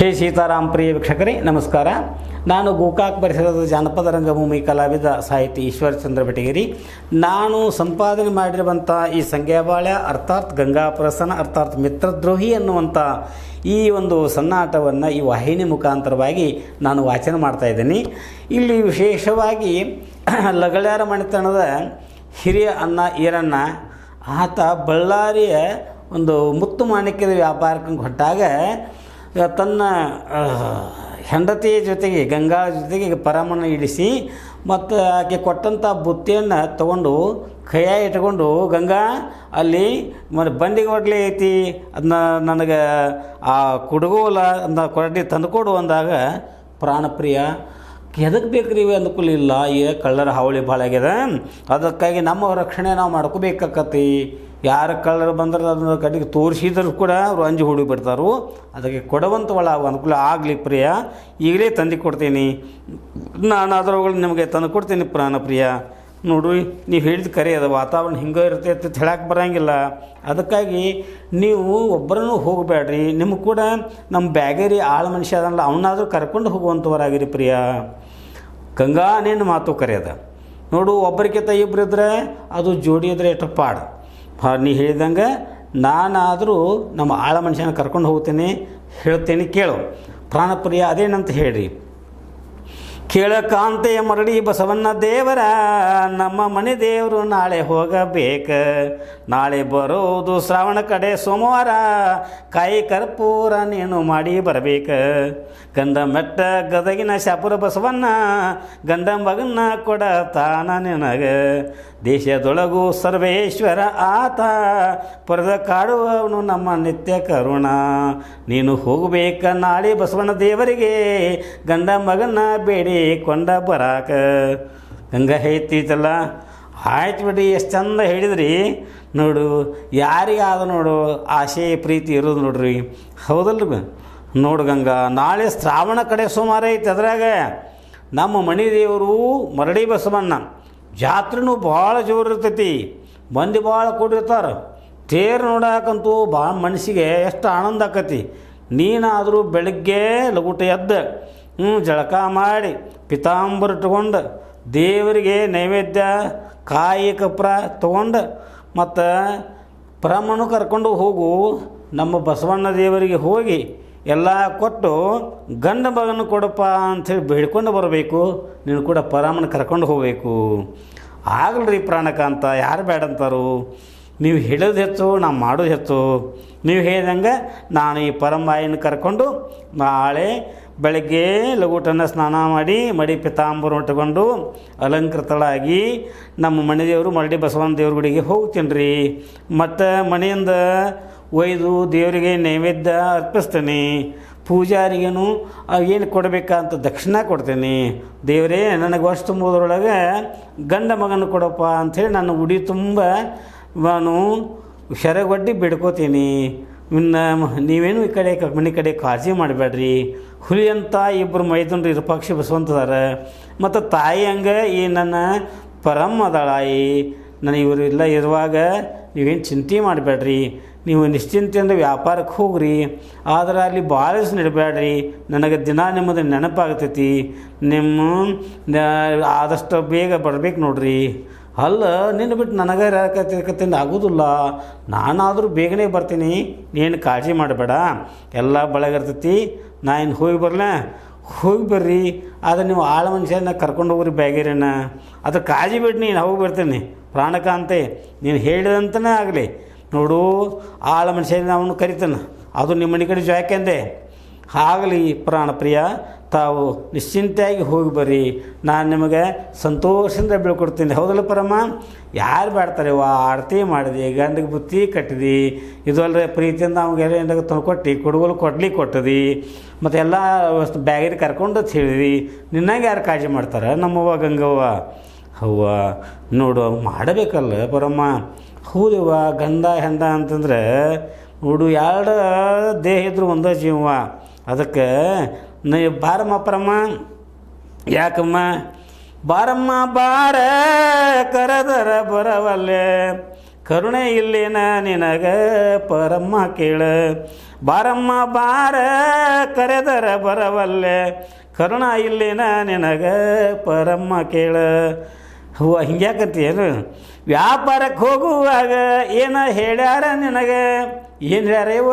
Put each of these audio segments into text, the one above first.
ಶ್ರೀ ಸೀತಾರಾಮ್ ಪ್ರಿಯ ವೀಕ್ಷಕರೇ ನಮಸ್ಕಾರ. ನಾನು ಗೋಕಾಕ್ ಪರಿಸರದ ಜಾನಪದ ರಂಗಭೂಮಿ ಕಲಾವಿದ ಸಾಹಿತಿ ಈಶ್ವರಚಂದ್ರ ಬೆಟಗೇರಿ. ನಾನು ಸಂಪಾದನೆ ಮಾಡಿರುವಂಥ ಈ ಸಂಗ್ಯಾಬಾಳ್ಯ ಅರ್ಥಾತ್ ಗಂಗಾಪ್ರಸನ್ನ ಅರ್ಥಾತ್ ಮಿತ್ರದ್ರೋಹಿ ಅನ್ನುವಂಥ ಈ ಒಂದು ಸನ್ನಾಟವನ್ನು ಈ ವಾಹಿನಿ ಮುಖಾಂತರವಾಗಿ ನಾನು ವಾಚನ ಮಾಡ್ತಾಯಿದ್ದೀನಿ. ಇಲ್ಲಿ ವಿಶೇಷವಾಗಿ ಲಗಳಾರ ಮಣಿತನದ ಹಿರಿಯ ಅಣ್ಣ ಈರಣ್ಣ ಆತ ಬಳ್ಳಾರಿಯ ಒಂದು ಮುತ್ತು ಮಾಣಿಕ್ಯದ ವ್ಯಾಪಾರಕ್ಕೆ ಹೊಟ್ಟಾಗ ತನ್ನ ಹೆಂಡತಿಯ ಜೊತೆಗೆ ಗಂಗಾ ಜೊತೆಗೆ ಪರಮನ್ನು ಇಳಿಸಿ ಮತ್ತು ಆಕೆ ಕೊಟ್ಟಂಥ ಬುತ್ತಿಯನ್ನು ತಗೊಂಡು ಕೈಯಾಗ ಇಟ್ಕೊಂಡು, ಗಂಗಾ ಅಲ್ಲಿ ಬಂಡಿಗೆ ಹೊಡ್ಲಿ ಐತಿ, ಅದನ್ನ ನನಗೆ ಆ ಕುಡುಗೋಲ ಅದನ್ನ ಕೊರಡಿ ತಂದುಕೊಡು ಅಂದಾಗ ಪ್ರಾಣಪ್ರಿಯ ಎದಕ್ಕೆ ಬೇಕ್ರಿ ಇವೆ ಅಂದ್ಕೊಳ್ಳಿಲ್ಲ, ಕಳ್ಳರ ಹಾವಳಿ ಭಾಳ ಆಗ್ಯದ, ಅದಕ್ಕಾಗಿ ನಮ್ಮ ರಕ್ಷಣೆ ನಾವು ಮಾಡ್ಕೋಬೇಕಾಕತಿ. ಯಾರು ಕಳ್ಳರು ಬಂದ್ರೆ ಅದನ್ನ ಕಡೆಗೆ ತೋರಿಸಿದ್ರು ಕೂಡ ಅವರು ಅಂಜು ಹುಡುಗಿ ಬಿಡ್ತಾರು. ಅದಕ್ಕೆ ಕೊಡುವಂಥ ಅನುಕೂಲ ಆಗಲಿ ಪ್ರಿಯ, ಈಗಲೇ ತಂದು ಕೊಡ್ತೀನಿ, ನಾನು ಅದರೊಳಗೆ ನಿಮಗೆ ತಂದು ಕೊಡ್ತೀನಿ ಪ್ರಾಣಪ್ರಿಯ. ನೋಡ್ರಿ, ನೀವು ಹೇಳಿದ ಕರೆ ಅದ, ವಾತಾವರಣ ಹಿಂಗೆ ಇರುತ್ತೆ ಅಂತ ಹೇಳಕ್ಕೆ ಬರೋಂಗಿಲ್ಲ. ಅದಕ್ಕಾಗಿ ನೀವು ಒಬ್ಬರನ್ನು ಹೋಗಬೇಡ್ರಿ, ನಿಮ್ಗೆ ಕೂಡ ನಮ್ಮ ಬ್ಯಾಗೇರಿ ಆಳು ಮನುಷ್ಯ ಅದಲ್ಲ, ಅವನಾದರೂ ಕರ್ಕೊಂಡು ಹೋಗುವಂಥವರಾಗಿರಿ ಪ್ರಿಯ. ಗಂಗಾನೇನು ಮಾತು ಕರೆಯದ ನೋಡು, ಒಬ್ಬರಿಗಿಂತ ಇಬ್ಬರಿದ್ರೆ ಅದು ಜೋಡಿ ಇದ್ರೆ ಎಷ್ಟು ಪಾಡು. ನೀ ಹೇಳಿದಂಗೆ ನಾನಾದರೂ ನಮ್ಮ ಆಳ ಮನುಷ್ಯನ ಕರ್ಕೊಂಡು ಹೋಗ್ತೀನಿ, ಹೇಳ್ತೀನಿ ಕೇಳು ಪ್ರಾಣಪ್ರಿಯ. ಅದೇನಂತ ಹೇಳ್ರಿ, ಕೇಳಕಾಂತೆಯ ಮರಳಿ ಬಸವಣ್ಣ ದೇವರ, ನಮ್ಮ ಮನೆ ದೇವರು ನಾಳೆ ಹೋಗಬೇಕ, ನಾಳೆ ಬರೋದು ಶ್ರಾವಣ ಕಡೆ ಸೋಮವಾರ, ಕಾಯಿ ಕರ್ಪೂರ ನೀನು ಮಾಡಿ ಬರಬೇಕ, ಗಂಧ ಮೆಟ್ಟ ಗದಗಿನ ಶಾಪುರ ಬಸವಣ್ಣ, ಗಂಡ ಮಗನ ಕೊಡತಾನ ನಿನಗ, ದೇಶದೊಳಗು ಸರ್ವೇಶ್ವರ ಆತ, ಪರದ ಕಾಡುವವನು ನಮ್ಮ ನಿತ್ಯ ಕರುಣ, ನೀನು ಹೋಗಬೇಕ ನಾಳೆ ಬಸವಣ್ಣ ದೇವರಿಗೆ, ಗಂಡ ಮಗನ ಬೇಡಿ ಕೊಂಡ ಬರಾಕ. ಗಂಗಾ ಹೇಳ್ತಿತ್ತಲ್ಲ, ಆಯ್ತು ಬಿಡಿ, ಎಷ್ಟು ಚಂದ ಹೇಳಿದ್ರಿ. ನೋಡು, ಯಾರಿಗಾದ ನೋಡು ಆಸೆ ಪ್ರೀತಿ ಇರೋದು ನೋಡ್ರಿ, ಹೌದಲ್ರಿ? ನೋಡು ಗಂಗಾ, ನಾಳೆ ಶ್ರಾವಣ ಕಡೆ ಸೋಮವಾರ ಐತೆ, ಅದ್ರಾಗ ನಮ್ಮ ಮನೆ ದೇವರು ಮರಡಿ ಬಸವಣ್ಣ ಜಾತ್ರೆನೂ ಭಾಳ ಜೋರು ಇರ್ತೈತಿ, ಮಂದಿ ಭಾಳ ಕೂಡಿರ್ತಾರೆ. ತೇರು ನೋಡಕ್ಕಂತೂ ಭಾಳ ಮನಸ್ಸಿಗೆ ಎಷ್ಟು ಆನಂದ ಆಕತಿ. ನೀನಾದರೂ ಬೆಳಗ್ಗೆ ಲಗುಟ ಎದ್ದು ಜಳಕ ಮಾಡಿ ಪಿತಾಂಬರ ತಗೊಂಡು ದೇವರಿಗೆ ನೈವೇದ್ಯ ಕಾಯಿ ಕಪ್ರ ತಗೊಂಡು ಮತ್ತು ಪರಮನು ಕರ್ಕೊಂಡು ಹೋಗು, ನಮ್ಮ ಬಸವಣ್ಣ ದೇವರಿಗೆ ಹೋಗಿ ಎಲ್ಲ ಕೊಟ್ಟು ಗಂಡ ಮಗನ ಕೊಡಪ್ಪ ಅಂಥೇಳಿ ಬೇಡ್ಕೊಂಡು ಬರಬೇಕು. ನೀನು ಕೂಡ ಪರಮನ ಕರ್ಕೊಂಡು ಹೋಗಬೇಕು. ಆಗಲ್ರಿ ಪ್ರಾಣಕಾಂತ, ಯಾರು ಬೇಡಂತಾರು? ನೀವು ಹೇಳೋದು ಹೆಚ್ಚು, ನಾವು ಮಾಡೋದು ಹೆಚ್ಚು. ನೀವು ಹೇಳಿದಂಗೆ ನಾನು ಈ ಪರಮಾಯಿನ ಕರ್ಕೊಂಡು ನಾಳೆ ಬೆಳಗ್ಗೆ ಲಘುಟನ್ನು ಸ್ನಾನ ಮಾಡಿ ಮಡಿ ಪಿತಾಂಬರ ಉಟ್ಕೊಂಡು ಅಲಂಕೃತಳಾಗಿ ನಮ್ಮ ಮನೆ ದೇವರು ಮರಡಿ ಬಸವಣ್ಣ ದೇವ್ರ ಗುಡಿಗೆ ಹೋಗ್ತೀನಿ ರೀ. ಮತ್ತು ಮನೆಯಿಂದ ಒಯ್ದು ದೇವರಿಗೆ ನೈವೇದ್ಯ ಅರ್ಪಿಸ್ತೇನೆ. ಪೂಜಾರಿಗೇನು ಏನು ಕೊಡಬೇಕಂತ ದಕ್ಷಿಣ ಕೊಡ್ತೇನೆ. ದೇವರೇ ನನಗೆ ವರ್ಷ ತುಂಬುವುದ್ರೊಳಗೆ ಗಂಡ ಮಗನ ಕೊಡಪ್ಪ ಅಂಥೇಳಿ ನಾನು ಉಡಿ ತುಂಬ ನಾನು ಶರಗೊಡ್ಡಿ ಬಿಡ್ಕೋತೀನಿ. ಇನ್ನು ನೀವೇನು ಈ ಕಡೆ ಮನೆ ಕಡೆ ಕಾಳಜಿ ಮಾಡಬೇಡ್ರಿ. ಹುಲಿ ಅಂತ ಇಬ್ಬರು ಮೈದುನರು ಇರುಪಾಕ್ಷಿ ಬಸವಂತದಾರ, ಮತ್ತು ತಾಯಿ ಹಂಗೆ ಈ ನನ್ನ ಪರಮ್ಮ ಅದಾಳಾಯಿ, ನಾನು ಇವರು ಇಲ್ಲ ಇರುವಾಗ ನೀವೇನು ಚಿಂತೆ ಮಾಡಬೇಡ್ರಿ. ನೀವು ನಿಶ್ಚಿಂತೆಯಿಂದ ವ್ಯಾಪಾರಕ್ಕೆ ಹೋಗ್ರಿ, ಆದ್ರೆ ಅಲ್ಲಿ ಭಾಳ ದಿವಸ ನಡಬೇಡ್ರಿ. ನನಗೆ ದಿನ ನಿಮ್ಮದು ನೆನಪಾಗ್ತೈತಿ. ನಿಮ್ಮ ಆದಷ್ಟು ಬೇಗ ಬರ್ಬೇಕು ನೋಡ್ರಿ. ಅಲ್ಲ, ನಿನ್ನ ಬಿಟ್ಟು ನನಗೆ ಕತ್ತಿಂದ ಆಗೋದಿಲ್ಲ, ನಾನಾದರೂ ಬೇಗನೆ ಬರ್ತೀನಿ, ನೀನು ಕಾಳಜಿ ಮಾಡಬೇಡ, ಎಲ್ಲ ಬಳಗಿರ್ತೈತಿ. ನಾ ಇನ್ನು ಹೋಗಿ ಬರಲ, ಹೋಗಿ ಬರ್ರಿ. ಆದರೆ ನೀವು ಆಳ ಮನುಷ್ಯನ ಕರ್ಕೊಂಡು ಹೋಗ್ರಿ ಬ್ಯಾಗೇರಿನ, ಅದ್ರ ಕಾಳಜಿ ಬಿಟ್ಟು ನೀನು ಹೋಗಿ ಬರ್ತೀನಿ ಪ್ರಾಣಕಾಂತೆ. ನೀನು ಹೇಳಿದಂತನೇ ಆಗಲಿ ನೋಡು, ಆಳ ಮನುಷ್ಯನ ಅವನು ಕರಿತಾನೆ, ಅದು ನಿಮ್ಮ ಮನೆ ಕಡೆ ಜಾಯ್ಕಂದೆ ಆಗಲಿ ಪ್ರಾಣಪ್ರಿಯ. ತಾವು ನಿಶ್ಚಿಂತೆಯಾಗಿ ಹೋಗಿ ಬರ್ರಿ, ನಾನು ನಿಮಗೆ ಸಂತೋಷದಿಂದ ಬೀಳ್ಕೊಡ್ತೀನಿ. ಹೌದಲ್ಲ ಪರಮ? ಯಾರು ಬೇಡ್ತಾರೆ? ಆರತಿ ಮಾಡಿದೆ, ಗಂಡಿಗೆ ಬುತ್ತಿ ಕಟ್ಟಿದಿ, ಇದು ಅಲ್ಲದೆ ಪ್ರೀತಿಯಿಂದ ಅವ್ಗೆ ಏನಾಗ ತಂದುಕೊಟ್ಟು ಕೊಡುಗೋಲು ಕೊಟ್ಟದಿ, ಮತ್ತು ಎಲ್ಲ ಬ್ಯಾಗಿಗೆ ಕರ್ಕೊಂಡು ಅಂತ ಹೇಳಿದಿ. ನಿನ್ನಾಗೆ ಯಾರು ಕಾಳಜಿ ಮಾಡ್ತಾರೆ? ನಮ್ಮವ್ವ ಗಂಗವ್ವ. ಅವ್ವ ನೋಡು, ಮಾಡಬೇಕಲ್ಲ ಪರಮ್ಮ. ಹೌದವ್ವ, ಗಂಡ ಹೆಂಡ ಅಂತಂದ್ರೆ ನೋಡು, ಎರಡು ದೇಹ ಇದ್ರು ಒಂದೇ ಜೀವ. ಅದಕ್ಕೆ ನೀ ಬಾರಮ್ಮ ಪರಮ್ಮ. ಯಾಕಮ್ಮ? ಬಾರಮ್ಮ ಬಾರ ಕರೆದರ ಬರವಲ್ಲೆ, ಕರುಣೆ ಇಲ್ಲೇನ ನಿನಗ ಪರಮ್ಮ ಕೇಳ ಬಾರಮ್ಮ ಬಾರ ಕರೆದರ ಬರವಲ್ಲೆ ಕರುಣ ಇಲ್ಲೇನ ನಿನಗ ಪರಮ್ಮ ಕೇಳ ಹೂವ ಹಿಂಗ್ಯಾಕಂತೀಯನು ವ್ಯಾಪಾರಕ್ಕೆ ಹೋಗುವಾಗ ಏನು ಹೇಳ್ಯಾರ ನಿನಗೆ ಏನು ಹೇಳ್ಯಾರ ಇವ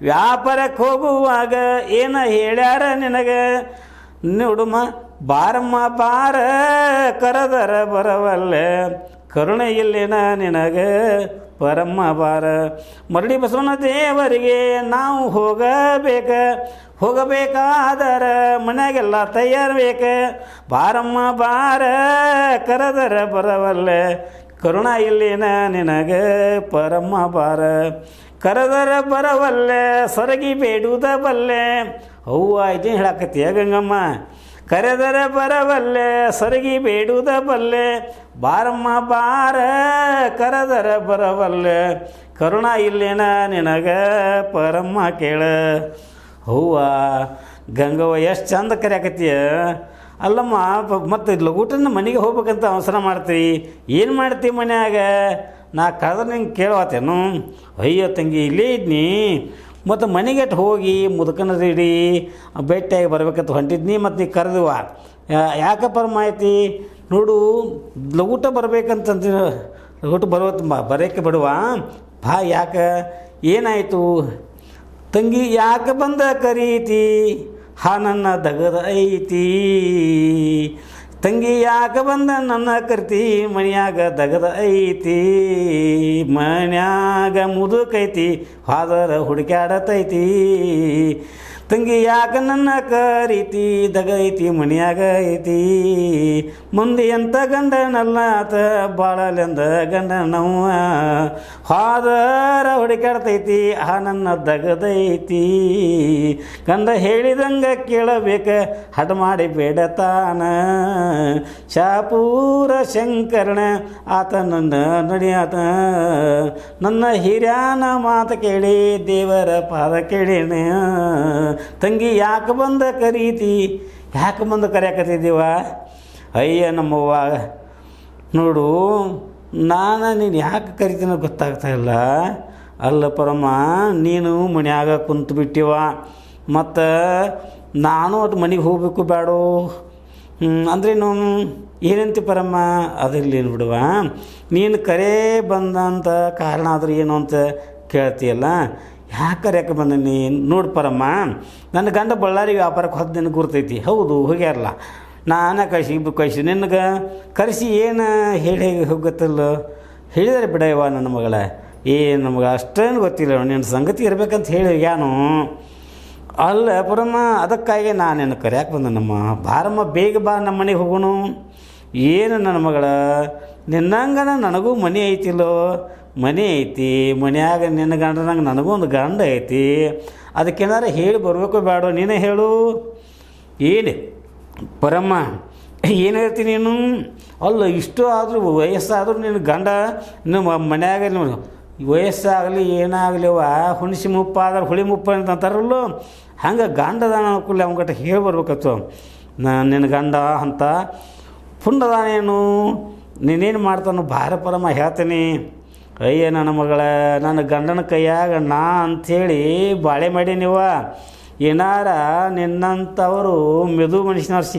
ವ್ಯಾಪಾರಕ್ಕೆ ಹೋಗುವಾಗ ಏನು ಹೇಳ್ಯಾರ ನಿನಗೆ ನೋಡುಮ್ಮ ಬಾರಮ್ಮ ಬಾರ ಕರೆದರ ಬರವಲ್ಲೆ ಕರುಣೆ ಇಲ್ಲೇನ ನಿನಗೆ ಪರಮ್ಮ ಬಾರ ಮರಳಿ ಬಸವನ ದೇವರಿಗೆ ನಾವು ಹೋಗಬೇಕಾದರೆ ಮನೆಗೆಲ್ಲ ತಯಾರು ಬೇಕು ಬಾರಮ್ಮ ಬಾರ ಕರೆದರ ಬರವಲ್ಲೆ ಕರುಣ ಇಲ್ಲೇನ ನಿನಗೆ ಪರಮ್ಮ ಬಾರ ಕರೆದರ ಬರವಲ್ಲೆ ಸೊರಗಿ ಬೇಡುವುದ ಬಲ್ಲೆ ಅವ್ವ ಇದೇನು ಹೇಳಾಕತ್ತೀಯ ಗಂಗಮ್ಮ ಕರೆದರ ಬರವಲ್ಲೆ ಸೊರಗಿ ಬೇಡುವುದ ಬಲ್ಲೆ ಬಾರಮ್ಮ ಬಾರ ಕರೆದರ ಬರವಲ್ಲೆ ಕರುಣ ಇಲ್ಲೇನ ನಿನಗ ಪರಮ್ಮ ಕೇಳ ಹೂವ ಗಂಗವ್ವ ಎಷ್ಟು ಚಂದ ಕರೆಯಾಕತ್ತೀಯ ಅಲ್ಲಮ್ಮ ಮತ್ತು ಲಘೂಟನ ಮನೆಗೆ ಹೋಗ್ಬೇಕಂತ ಅವಸರ ಮಾಡ್ತೀವಿ ಏನು ಮಾಡ್ತೀವಿ ಮನ್ಯಾಗ ನಾ ಕರೆದ್ರೆ ನಿಂಗೆ ಕೇಳವತ್ತೇನು ಅಯ್ಯೋ ತಂಗಿ ಇಲ್ಲೇ ಇದ್ನಿ ಮತ್ತು ಮನೆಗೆಟ್ಟು ಹೋಗಿ ಮುದುಕನ ರೀಡಿ ಭೇಟಿಯಾಗಿ ಬರ್ಬೇಕಂತ ಹೊಂಟಿದ್ನಿ ಮತ್ತು ನೀ ಕರೆದುವ ಯಾಕಪ್ಪ ಮಾಹಿತಿ ನೋಡು ಲಘೂಟ ಬರ್ಬೇಕಂತಂತ ಲಘೂಟ ಬರೋಕ್ಕೆ ಬಿಡುವ ಬಾ ಯಾಕೆ ಏನಾಯಿತು ತಂಗಿ ಯಾಕೆ ಬಂದ ಕರೀತಿ ಹಾ ನನ್ನ ದಗದ ಐತಿ ತಂಗಿ ಯಾಕೆ ಬಂದ ನನ್ನ ಕರ್ತಿ ಮನ್ಯಾಗ ದಗದ ಐತಿ ಮನ್ಯಾಗ ಮುದುಕೈತಿ ಹಾದರ ಹುಡುಕ್ಯಾಡತೈತಿ ತಂಗಿ ಯಾಕೆ ನನ್ನ ಕರೀತಿ ದಗ ಐತಿ ಮನ್ಯಾಗ ಐತಿ ಮುಂದೆ ಎಂತ ಗಂಡನಲ್ಲಾತ ಬಾಳಲೆಂದ ಗಂಡನವ್ವ ಹಾದರ ಹುಡುಕ್ಯಾಡ್ತೈತಿ ಆ ನನ್ನ ದಗದೈತಿ ಗಂಡ ಹೇಳಿದಂಗೆ ಕೇಳಬೇಕ ಹಠ ಮಾಡಿ ಬೇಡತಾನ ಶಾಪೂರ ಶಂಕರಣ ಆತ ನನ್ನ ನಡಿಯಾತ ನನ್ನ ಹಿರ್ಯಾನ ಮಾತು ಕೇಳಿ ದೇವರ ಪಾದ ಕೇಳಿನ ತಂಗಿ ಯಾಕೆ ಬಂದ ಕರೀತಿ ಯಾಕೆ ಬಂದು ಕರೆಯಾಕತ್ತಿದ್ದೀವ ಅಯ್ಯ ನಮ್ಮವ್ವ ನೋಡು ನಾನು ನೀನು ಯಾಕೆ ಕರಿತೀನೋ ಗೊತ್ತಾಗ್ತಾ ಇಲ್ಲ ಅಲ್ಲ ಪರಮ್ಮ ನೀನು ಮನ್ಯಾಗ ಕುಂತು ಬಿಟ್ಟಿವ ಮತ್ತು ನಾನು ಅದು ಮನೆಗೆ ಹೋಗಬೇಕು ಬೇಡೋ ಅಂದ್ರೇನು ಏನಂತಿ ಪರಮ್ಮ ಅದಿಲ್ಲೇನು ಬಿಡುವ ನೀನು ಕರೆ ಬಂದಂಥ ಕಾರಣ ಆದ್ರೆ ಏನು ಅಂತ ಕೇಳ್ತೀಯಲ್ಲ ಯಾಕೆ ಬಂದೀನಿ ನೋಡಿ ಪರಮ್ಮ ನನ್ನ ಗಂಡ ಬಳ್ಳಾರಿ ವ್ಯಾಪಾರಕ್ಕೆ ಹೊತ್ತು ನಿನಗೆ ಗುರ್ತೈತಿ ಹೌದು ಹೋಗ್ಯಾರಲ್ಲ ನಾನು ಕಳಿಸಿ ನಿನಗೆ ಕರೆಸಿ ಏನು ಹೇಳಿ ಹೋಗತ್ತಲ್ಲ ಹೇಳಿದರೆ ಬಿಡಯ್ಯವ ನನ್ನ ಮಗಳ ಏನು ನಮಗೆ ಅಷ್ಟೇನು ಗೊತ್ತಿಲ್ಲ ನಿನ್ನ ಸಂಗತಿ ಇರಬೇಕಂತ ಹೇಳಿ ಯಾನು ಅಲ್ಲ ಪರಮ್ಮ ಅದಕ್ಕಾಗಿ ನಾನು ನಿನ್ನ ಕರೆಯಾಕೆ ಬಂದೆ ನಮ್ಮ ಬಾರಮ್ಮ ಬೇಗ ಬಾ ನಮ್ಮ ಮನೆಗೆ ಹೋಗೋಣ ಏನು ನನ್ನ ಮಗಳ ನಿನ್ನಂಗನ ನನಗೂ ಮನೆ ಐತಿಲ್ಲೋ ಮನೆ ಐತಿ ಮನ್ಯಾಗ ನಿನ್ನ ಗಂಡನಂಗೆ ನನಗೂ ಒಂದು ಗಂಡ ಐತಿ ಅದಕ್ಕೇನಾರು ಹೇಳಿ ಬರಬೇಕು ಬೇಡ ನೀನೇ ಹೇಳು ಏನು ಪರಮ್ಮ ಏನು ಹೇಳ್ತೀನಿ ನೀನು ಅಲ್ಲ ಇಷ್ಟು ಆದರೂ ವಯಸ್ಸಾದರೂ ನಿನ್ನ ಗಂಡ ನಿಮ್ಮ ಮನ್ಯಾಗ ವಯಸ್ಸಾಗಲಿ ಏನಾಗಲಿವ ಹುಣಸಿ ಮುಪ್ಪಾದ್ರೆ ಹುಳಿ ಮುಪ್ಪ ಅಂತ ಅಂತಾರಲ್ಲೋ ಹಂಗೆ ಗಂಡದಾನ ಅನ್ಕೊಳ್ಳಿ ಅವಗಟ್ಟ ಹೇಳಿ ಬರ್ಬೇಕತ್ತು ನಿನ್ನ ಗಂಡ ಅಂತ ಪುಂಡದಾನೇನು ನೀನೇನು ಮಾಡ್ತಾನು ಭಾರ ಪರಮ್ಮ ಹೇಳ್ತೀನಿ ಅಯ್ಯ ನನ್ನ ಮಗಳ ನನ್ನ ಗಂಡನ ಕೈಯಾಗ ನಾ ಅಂಥೇಳಿ ಬಾಳೆ ಮಾಡಿ ನೀವು ಏನಾರ ನಿನ್ನಂಥವರು ಮೆದು ಮನುಷ್ಯನವ್ರು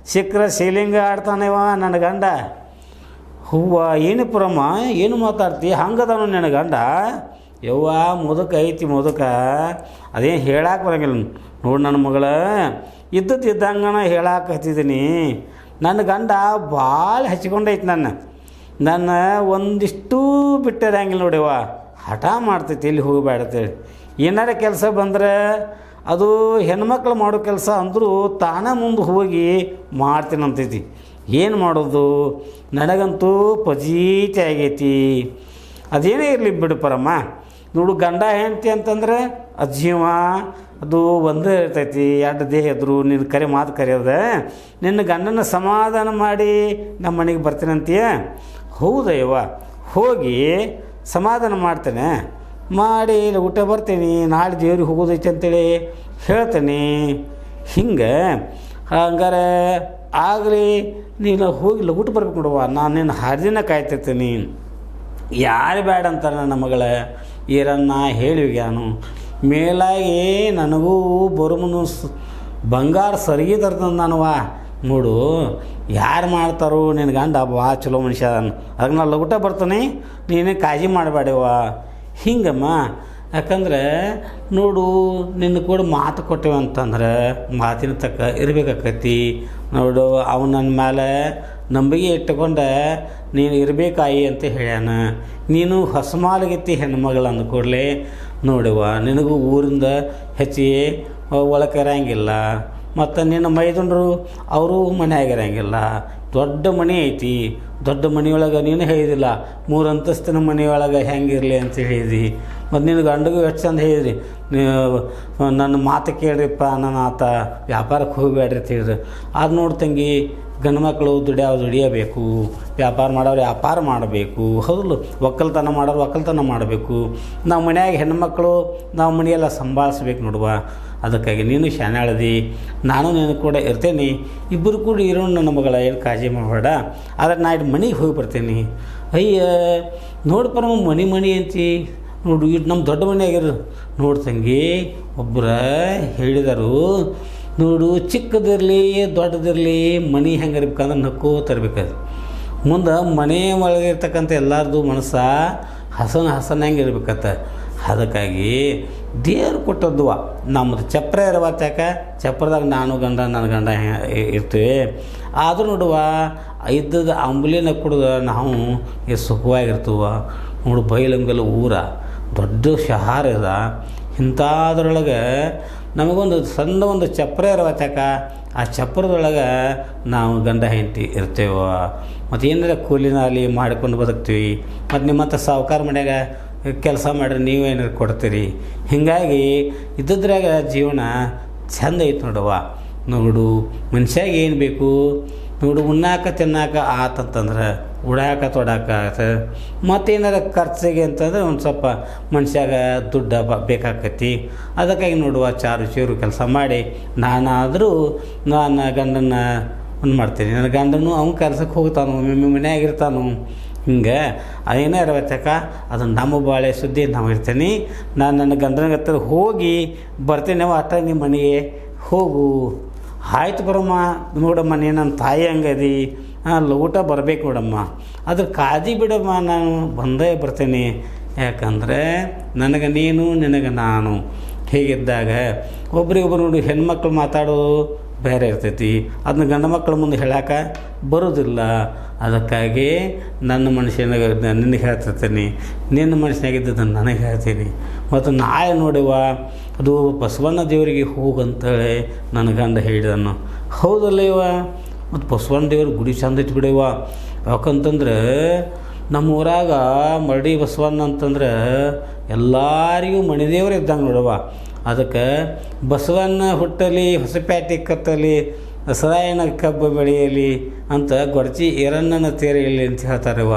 ಸಿಕ್ಕರೆ ಸೀಲಿಂಗ ಆಡ್ತಾನೆವ ನನ್ನ ಗಂಡ ಹೂವ ಏನು ಪರಮ್ಮ ಏನು ಮಾತಾಡ್ತಿ ಹಂಗದಾನು ನನ್ನ ಗಂಡ ಯವ್ವ ಮುದುಕ ಐತಿ ಮುದುಕ ಅದೇನು ಹೇಳಕ್ಕೆ ಬರೋಂಗಿಲ್ಲ ನೋಡಿ ನನ್ನ ಮಗಳ ಇದ್ದಂಗನ ಹೇಳಕ್ಕೆ ಹತ್ತಿದ್ದೀನಿ ನನ್ನ ಗಂಡ ಭಾಳ ಹಚ್ಕೊಂಡೈತಿ ನನ್ನ ಒಂದಿಷ್ಟು ಬಿಟ್ಟಿರಂಗಿಲ್ಲ ನೋಡಿವ ಹಠ ಮಾಡ್ತೈತಿ ಎಲ್ಲಿ ಹೋಗಬೇಡತ್ತೇಳಿ ಏನಾರ ಕೆಲಸ ಬಂದರೆ ಅದು ಹೆಣ್ಮಕ್ಳು ಮಾಡೋ ಕೆಲಸ ಅಂದರೂ ತಾನೇ ಮುಂದೆ ಹೋಗಿ ಮಾಡ್ತೀನಂತೈತಿ ಏನು ಮಾಡೋದು ನನಗಂತೂ ಪಜೀತಿ ಆಗೈತಿ ಅದೇನೇ ಇರಲಿ ಬಿಡು ಪರಮ್ಮ ನೋಡು ಗಂಡ ಹೆಂಡ್ತಿ ಅಂತಂದ್ರೆ ಅದು ಜೀವ ಅದು ಒಂದೇ ಇರ್ತೈತಿ ಎರಡು ದೇಹ ಎದ್ರು ನಿನ್ನ ಕರೆ ಮಾತು ಕರೆಯೋದ ನಿನ್ನ ಗಂಡನ ಸಮಾಧಾನ ಮಾಡಿ ನಮ್ಮ ಮನೆಗೆ ಬರ್ತೀನಂತೀಯ ಹೌದಯ್ಯವ್ವ ಹೋಗಿ ಸಮಾಧಾನ ಮಾಡ್ತೇನೆ ಮಾಡಿ ಊಟ ಬರ್ತೀನಿ ನಾಳೆ ದೇವ್ರಿಗೆ ಹೋಗೋದೈತೆ ಅಂತೇಳಿ ಹೇಳ್ತೇನೆ ಹಿಂಗೆ ಹಂಗಾರೆ ಆಗಲಿ ನೀನು ಹೋಗಿ ಊಟ ಬರ್ಬೇಕು ನೋಡುವ ನಾನು ನಿನ್ನ ಹರಿದಿನ ಕಾಯ್ತಿರ್ತೀನಿ ಯಾರು ಬೇಡ ಅಂತಾರೆ ನನ್ನ ಮಗಳ ಈರನ್ನ ಹೇಳಿವ್ಯಾನು ಮೇಲಾಗಿ ನನಗೂ ಬರುಮನು ಬಂಗಾರ ಸರಿಗೆ ತರ್ತಂದನವ ನೋಡು ಯಾರು ಮಾಡ್ತಾರೋ ನಿನ್ನ ಗಂಡ ಭಾಳ ಚಲೋ ಮನುಷ್ಯ ಅದನ್ನು ಅದಕ್ಕೆ ನಾನು ಲಗುಟ ಬರ್ತಾನೆ ನೀನೇ ಕಾಳಜಿ ಮಾಡಬೇಡವ ಹಿಂಗಮ್ಮ ಯಾಕಂದ್ರೆ ನೋಡು ನಿನ್ನ ಕೂಡ ಮಾತು ಕೊಟ್ಟೆವು ಅಂತಂದ್ರೆ ಮಾತಿನ ತಕ್ಕ ಇರಬೇಕಾಕತಿ ನೋಡು ಅವನು ನನ್ನ ಮೇಲೆ ನಂಬಿಕೆ ಇಟ್ಟುಕೊಂಡ ನೀನು ಇರಬೇಕಾಯಿ ಅಂತ ಹೇಳ್ಯಾನ ನೀನು ಹೊಸಮಾಲಗಿತ್ತಿ ಹೆಣ್ಮಗಳು ಅಂದ ಕೂಡಲೇ ನೋಡುವ ನಿನಗೂ ಊರಿಂದ ಹೆಚ್ಚಿಗೆ ಒಳಕರಂಗಿಲ್ಲ ಮತ್ತು ನಿನ್ನ ಮೈದುನರು ಅವರು ಮನೆಯಾಗಿರಂಗಿಲ್ಲ ದೊಡ್ಡ ಮನೆ ಐತಿ ದೊಡ್ಡ ಮನೆಯೊಳಗೆ ನೀನು ಹೇಳಿದಿಲ್ಲ 3 ಅಂತಸ್ತಿನ ಮನೆಯೊಳಗೆ ಹೆಂಗಿರಲಿ ಅಂತ ಹೇಳಿದಿ ಮತ್ತು ನಿನ್ನ ಗಂಡಗೂ ಎಷ್ಟು ಚಂದ ಹೇಳಿದ್ರಿ ನನ್ನ ಮಾತು ಕೇಳ್ರಿಪ್ಪ ನನ್ನ ಆತ ವ್ಯಾಪಾರಕ್ಕೆ ಹೋಗಬೇಡ್ರಿ ಅಂತ ಹೇಳಿದ್ರು ಅದು ನೋಡಿ ತಂಗಿ ಗಂಡು ಮಕ್ಕಳು ದುಡಿಯಬೇಕು ವ್ಯಾಪಾರ ಮಾಡೋರು ವ್ಯಾಪಾರ ಮಾಡಬೇಕು ಹೌದಲ್ಲ ಒಕ್ಕಲ್ತನ ಮಾಡೋರು ಒಕ್ಕಲ್ತನ ಮಾಡಬೇಕು ನಾವು ಮನ್ಯಾಗ ಹೆಣ್ಮಕ್ಳು ನಾವು ಮನೆಯೆಲ್ಲ ಸಂಭಾಳಿಸ್ಬೇಕು ನೋಡುವ ಅದಕ್ಕಾಗಿ ನೀನು ಶಾಣಾಳದಿ ನಾನು ನೀನು ಕೂಡ ಇರ್ತೇನೆ ಇಬ್ಬರು ಕೂಡ ಇರೋಣ ನನ್ನ ಮಗಳ ಏನು ಕಾಳಜಿ ಮಾಡಬೇಡ ಆದರೆ ನಾ ಇಟ್ಟು ಮನೆಗೆ ಹೋಗಿ ಬರ್ತೀನಿ ಅಯ್ಯ ನೋಡಿ ಪರಮ ಮನೆ ಅಂತಿ ನೋಡು ಇಟ್ಟು ನಮ್ಮ ದೊಡ್ಡ ಮನೆ ಆಗಿರು ನೋಡಿ ತಂಗಿ ಒಬ್ಬರ ಹೇಳಿದರು ನೋಡು ಚಿಕ್ಕದಿರಲಿ ದೊಡ್ಡದಿರಲಿ ಮನೆ ಹೆಂಗೆ ಇರ್ಬೇಕಂದ್ರೆ ನಕ್ಕೋ ತರಬೇಕದು ಮುಂದೆ ಮನೆ ಒಳಗೆ ಇರ್ತಕ್ಕಂಥ ಎಲ್ಲರದು ಮನಸ್ಸ ಹಸನ ಹೆಂಗೆ ಇರ್ಬೇಕತ್ತ ಅದಕ್ಕಾಗಿ ದೇವ್ರು ಕೊಟ್ಟದ್ದುವ ನಮ್ಮದು ಚಪ್ರ ಇರವತ್ತಾಕ ಚಪ್ರದಾಗ ನಾನು ಗಂಡ ನನ್ನ ಗಂಡ ಇರ್ತೀವಿ ಆದರೂ ನೋಡುವ ಇದ್ದದ ಅಂಬುಲಿನ ಕುಡ್ದು ನಾವು ಸುಖವಾಗಿರ್ತೀವ ನೋಡು ಬೈಲಂಗಲ್ಲ ಊರ ದೊಡ್ಡ ಶಹರ ಇದ ಇಂಥದ್ರೊಳಗೆ ನಮಗೊಂದು ಸಣ್ಣ ಒಂದು ಚಪ್ರ ಇರವತ್ತಾಕ ಆ ಚಪ್ರದೊಳಗೆ ನಾವು ಗಂಡ ಹೆಂಡತಿ ಇರ್ತೇವೆ ಮತ್ತು ಏನಾರ ಕೂಲಿನಲ್ಲಿ ಮಾಡ್ಕೊಂಡು ಬದುಕ್ತೀವಿ ಮತ್ತು ನಿಮ್ಮಂಥ ಸಾವುಕಾರ ಮನ್ಯಾಗ ಕೆಲಸ ಮಾಡಿರಿ ನೀವೇನಾರು ಕೊಡ್ತೀರಿ ಹೀಗಾಗಿ ಇದ್ದದ್ರಾಗ ಜೀವನ ಚೆಂದ ಐತೆ ನೋಡುವ ನೋಡು ಮನುಷ್ಯಾಗ ಏನು ಬೇಕು ನೋಡು ಉಣ್ಣಾಕ ತಿನ್ನಾಕ ಆತಂತಂದ್ರೆ ಉಡಾಕ ತೊಡಾಕ ಮತ್ತೇನಾರ ಖರ್ಚಿಗೆ ಅಂತಂದ್ರೆ ಒಂದು ಸ್ವಲ್ಪ ಮನುಷ್ಯಾಗ ದುಡ್ಡು ಬೇಕಾಕತಿ ಅದಕ್ಕಾಗಿ ನೋಡುವ ಚೂರು ಕೆಲಸ ಮಾಡಿ ನಾನಾದರೂ ನನ್ನ ಗಂಡನ ಒಂದು ಮಾಡ್ತೀನಿ ನನ್ನ ಗಂಡನು ಅವ್ನು ಕೆಲಸಕ್ಕೆ ಹೋಗ್ತಾನು ಮನೆಯಾಗಿರ್ತಾನು ಹಿಂಗೆ ಅದೇನೇ ಇರಬೇಕ ಅದನ್ನು ನಮ್ಮ ಬಾಳೆ ಸುದ್ದಿ ನಾವು ಇರ್ತೀನಿ ನಾನು ನನ್ನ ಗಂಡನ ಹತ್ರ ಹೋಗಿ ಬರ್ತೀನವ ಅಟ್ಟ ನಿಮ್ಮ ಮನೆಗೆ ಹೋಗು ಆಯ್ತು ಬರಮ್ಮ ನೋಡಮ್ಮ ನೀನು ನನ್ನ ತಾಯಿ ಹಂಗದಿ ಊಟ ಬರಬೇಕು ನೋಡಮ್ಮ ಅದ್ರ ಕಾಳಜಿ ಬಿಡಮ್ಮ ನಾನು ಬಂದೇ ಬರ್ತೀನಿ ಯಾಕಂದರೆ ನನಗೆ ನೀನು ನಿನಗೆ ನಾನು ಹೀಗಿದ್ದಾಗ ಒಬ್ರಿಗೊಬ್ರು ನೋಡಿ ಹೆಣ್ಮಕ್ಳು ಮಾತಾಡೋದು ಬೇರೆ ಇರ್ತೈತಿ ಅದನ್ನ ಗಂಡು ಮಕ್ಕಳ ಮುಂದೆ ಹೇಳೋಕೆ ಬರೋದಿಲ್ಲ ಅದಕ್ಕಾಗಿ ನನ್ನ ಮನುಷ್ಯನಾಗ ನಿನಗೆ ಹೇಳ್ತಿರ್ತೀನಿ ನಿನ್ನ ಮನುಷ್ಯನಾಗಿದ್ದದನ್ನು ನನಗೆ ಹೇಳ್ತೀನಿ ಮತ್ತು ನಾಳೆ ನೋಡುವ ಅದು ಬಸವಣ್ಣ ದೇವರಿಗೆ ಹೋಗಂತೇಳಿ ನನ್ನ ಗಂಡ ಹೇಳಿದನು ಹೌದಲ್ಲ ಇವ ಮತ್ತು ಬಸವಣ್ಣ ದೇವ್ರ ಗುಡಿ ಚಂದ ಇತ್ತು ಬಿಡಿವ ಯಾಕಂತಂದ್ರೆ ನಮ್ಮ ಊರಾಗ ಮರಡಿ ಬಸವಣ್ಣ ಅಂತಂದ್ರೆ ಎಲ್ಲರಿಗೂ ಮಣಿದೇವ್ರು ಇದ್ದಂಗೆ ನೋಡುವ ಅದಕ್ಕೆ ಬಸವಣ್ಣ ಹುಟ್ಟಲಿ ಹೊಸಪೇಟೆ ಕತ್ತಲಿ ಸದಾಯನ ಕಬ್ಬು ಬೆಳೆಯಲಿ ಅಂತ ಗೊಡಚಿ ಈರಣ್ಣನ ತೇರೆಯಲಿ ಅಂತ ಹೇಳ್ತಾರವ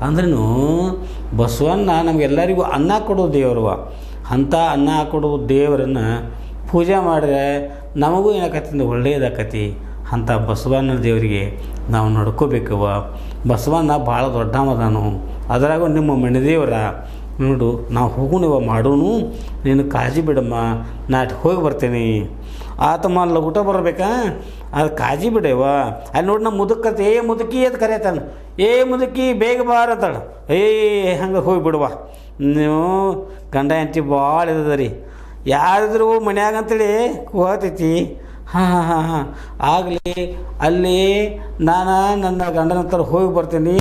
ಅಂದ್ರೂ ಬಸವಣ್ಣ ನಮಗೆಲ್ಲರಿಗೂ ಅನ್ನ ಕೊಡೋ ದೇವ್ರವ ಅಂಥ ಅನ್ನ ಕೊಡೋ ದೇವರನ್ನು ಪೂಜೆ ಮಾಡಿದ್ರೆ ನಮಗೂ ಏನಾಕತ್ತಿಂದ ಒಳ್ಳೆಯದಾಕತಿ ಅಂಥ ಬಸವಣ್ಣ ದೇವರಿಗೆ ನಾವು ನಡ್ಕೋಬೇಕವ ಬಸವಣ್ಣ ಭಾಳ ದೊಡ್ಡವದಾನು ಅದರಾಗೂ ನಿಮ್ಮ ಮನೆದೇವರ ನೋಡು ನಾವು ಹೋಗೋಣಿವ ಮಾಡೋನು ನೀನು ಕಾಳಜಿ ಬಿಡಮ್ಮ ನಾಟ್ ಹೋಗಿ ಬರ್ತೀನಿ ಆತಮ್ಮ ಊಟ ಬರಬೇಕಾ ಅದು ಕಾಳಜಿ ಬಿಡವ ಅಲ್ಲಿ ನೋಡಿ ನಮ್ಮ ಮುದುಕತ್ತೆ ಮುದುಕಿ ಅದು ಕರೆಯತಾನೆ ಮುದುಕಿ ಬೇಗ ಬಾರತ್ತಾಳ ಹಂಗೆ ಹೋಗಿ ಬಿಡುವ ನೀವು ಗಂಡ ಹೆಂಡತಿ ಭಾಳ ಇದ್ದದ ರೀ ಯಾರಿದ್ರು ಮನ್ಯಾಗ ಅಂತೇಳಿ ಹೋಗ್ತೈತಿ ಹಾಂ ಆಗಲಿ ಅಲ್ಲಿ ನಾನು ನನ್ನ ಗಂಡನ ಹತ್ರ ಹೋಗಿ ಬರ್ತೀನಿ